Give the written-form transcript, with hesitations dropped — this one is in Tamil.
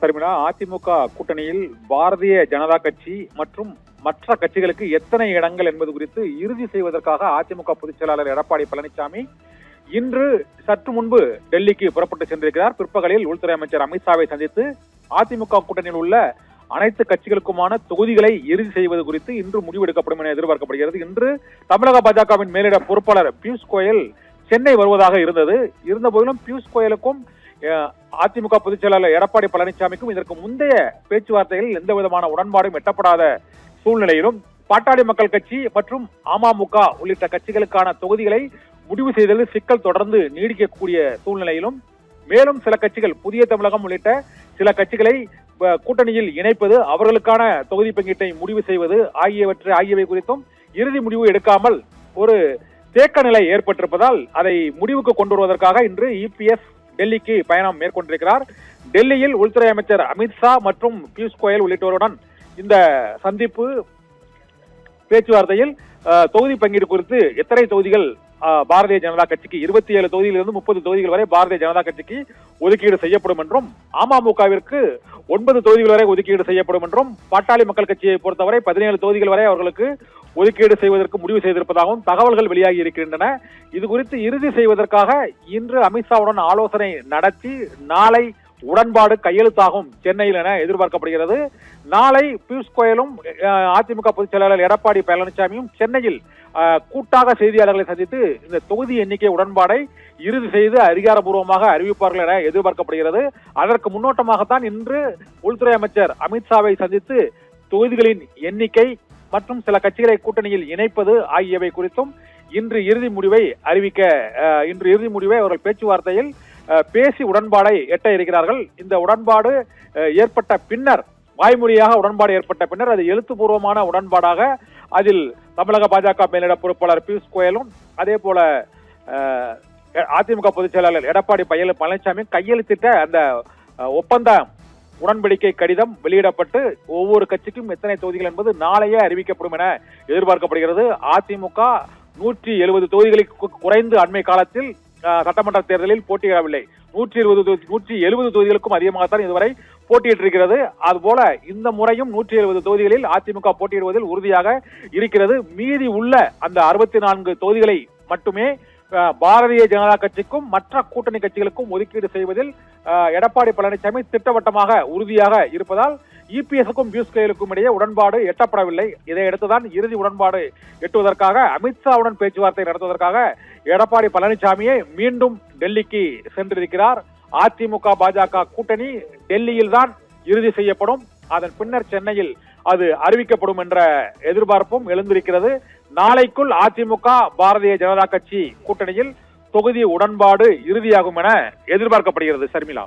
சர்மிளா, அதிமுக கூட்டணியில் பாரதிய ஜனதா கட்சி மற்றும் மற்ற கட்சிகளுக்கு எத்தனை இடங்கள் என்பது குறித்து இறுதி செய்வதற்காக அதிமுக பொதுச் செயலாளர் எடப்பாடி பழனிசாமி இன்று சற்று முன்பு டெல்லிக்கு புறப்பட்டு சென்றிருக்கிறார். பிற்பகலில் உள்துறை அமைச்சர் அமித்ஷாவை சந்தித்து அதிமுக கூட்டணியில் உள்ள அனைத்து கட்சிகளுக்குமான தொகுதிகளை இறுதி செய்வது குறித்து இன்று முடிவெடுக்கப்படும் என எதிர்பார்க்கப்படுகிறது. இன்று தமிழக பாஜகவின் மேலிட பொறுப்பாளர் பியூஷ் கோயல் சென்னை வருவதாக இருந்த போதிலும் பியூஷ் கோயலுக்கும் அதிமுக பொதுச் செயலாளர் எடப்பாடி பழனிசாமிக்கும் இதற்கு முந்தைய பேச்சுவார்த்தைகளில் எந்த விதமான உடன்பாடும் எட்டப்படாத சூழ்நிலையிலும் பாட்டாளி மக்கள் கட்சி மற்றும் அமமுக உள்ளிட்ட கட்சிகளுக்கான தொகுதிகளை முடிவு செய்ததில் சிக்கல் தொடர்ந்து நீடிக்கக்கூடிய சூழ்நிலையிலும் மேலும் சில கட்சிகள் புதிய தமிழகம் உள்ளிட்ட சில கட்சிகளை கூட்டணியில் இணைப்பது, அவர்களுக்கான தொகுதி பங்கீட்டை முடிவு செய்வது ஆகியவை குறித்தும் இறுதி முடிவு எடுக்காமல் ஒரு தேக்க நிலை ஏற்பட்டிருப்பதால் அதை முடிவுக்கு கொண்டு வருவதற்காக இன்று இபிஎஸ் டெல்லிக்கு பயணம் மேற்கொண்டிருக்கிறார். டெல்லியில் உள்துறை அமைச்சர் அமித்ஷா மற்றும் பியூஷ் கோயல் உள்ளிட்டோருடன் இந்த சந்திப்பு பேச்சுவார்த்தையில் தொகுதி பங்கீடு குறித்து எத்தனை தொகுதிகள் பாரதிய ஜனதா கட்சிக்கு 27 தொகுதியிலிருந்து 30 தொகுதிகள் வரை பாரதிய ஜனதா கட்சிக்கு ஒதுக்கீடு செய்யப்படும் என்றும், அமமுகவிற்கு 9 தொகுதிகள் வரை ஒதுக்கீடு செய்யப்படும் என்றும், பாட்டாளி மக்கள் கட்சியை பொறுத்தவரை 17 தொகுதிகள் வரை அவர்களுக்கு ஒதுக்கீடு செய்வதற்கு முடிவு செய்திருப்பதாகவும் தகவல்கள் வெளியாகி இருக்கின்றன. இது குறித்து இறுதி செய்வதற்காக இன்று அமித்ஷாவுடன் ஆலோசனை நடத்தி நாளை உடன்பாடு கையெழுத்தாகும் சென்னையில் என எதிர்பார்க்கப்படுகிறது. நாளை பியூஷ் கோயலும் அதிமுக பொதுச் செயலாளர் எடப்பாடி பழனிசாமியும் சென்னையில் கூட்டாக செய்தியாளர்களை சந்தித்து இந்த தொகுதி எண்ணிக்கை உடன்பாடை இறுதி செய்து அதிகாரப்பூர்வமாக அறிவிப்பார்கள் என எதிர்பார்க்கப்படுகிறது. அதற்கு முன்னோட்டமாகத்தான் இன்று உள்துறை அமைச்சர் அமித்ஷாவை சந்தித்து தொகுதிகளின் எண்ணிக்கை மற்றும் சில கட்சிகளை கூட்டணியில் இணைப்பது ஆகியவை குறித்தும் இன்று இறுதி முடிவை அவர்கள் பேச்சுவார்த்தையில் பேசி உடன்பாடை எட்ட இருக்கிறார்கள். இந்த உடன்பாடு ஏற்பட்ட பின்னர், வாய்மொழியாக உடன்பாடு ஏற்பட்ட பின்னர் அது எழுத்துப்பூர்வமான உடன்பாடாக அதில் தமிழக பாஜக மேலிட பொறுப்பாளர் பியூஷ் கோயலும் அதே போல அதிமுக பொதுச் செயலாளர் எடப்பாடி பழனிசாமி கையெழுத்திட்ட அந்த ஒப்பந்த உடன்படிக்கை கடிதம் வெளியிடப்பட்டு ஒவ்வொரு கட்சிக்கும் எத்தனை தொகுதிகள் என்பது நாளையே அறிவிக்கப்படும் என எதிர்பார்க்கப்படுகிறது. அதிமுக 170 தொகுதிகளை குறைந்து அண்மை காலத்தில் சட்டமன்ற தேர்தலில் போட்டியிடவில்லை. 170 தொகுதிகளுக்கும் அதிகமாகத்தான் இதுவரை போட்டியிட்டிருக்கிறது. அதுபோல இந்த முறையும் 170 தொகுதிகளில் அதிமுக போட்டியிடுவதில் உறுதியாக இருக்கிறது. மீதி உள்ள அந்த 64 தொகுதிகளை மட்டுமே பாரதிய ஜனதா கட்சிக்கும் மற்ற கூட்டணி கட்சிகளுக்கும் ஒதுக்கீடு செய்வதில் எடப்பாடி பழனிசாமி திட்டவட்டமாக உறுதியாக இருப்பதால் இபிஎஸ்க்கும் பியூஷ் கோயலுக்கும் இடையே உடன்பாடு எட்டப்படவில்லை. இதையடுத்துதான் இறுதி உடன்பாடு எட்டுவதற்காக அமித்ஷாவுடன் பேச்சுவார்த்தை நடத்துவதற்காக எடப்பாடி பழனிசாமியே மீண்டும் டெல்லிக்கு சென்றிருக்கிறார். அதிமுக பாஜக கூட்டணி டெல்லியில் தான் இறுதி செய்யப்படும், அதன் பின்னர் சென்னையில் அது அறிவிக்கப்படும் என்ற எதிர்பார்ப்பும் எழுந்திருக்கிறது. நாளைக்குள் அதிமுக பாரதிய ஜனதா கட்சி கூட்டணியில் தொகுதி உடன்பாடு இறுதியாகும் என எதிர்பார்க்கப்படுகிறது. சர்மிளா.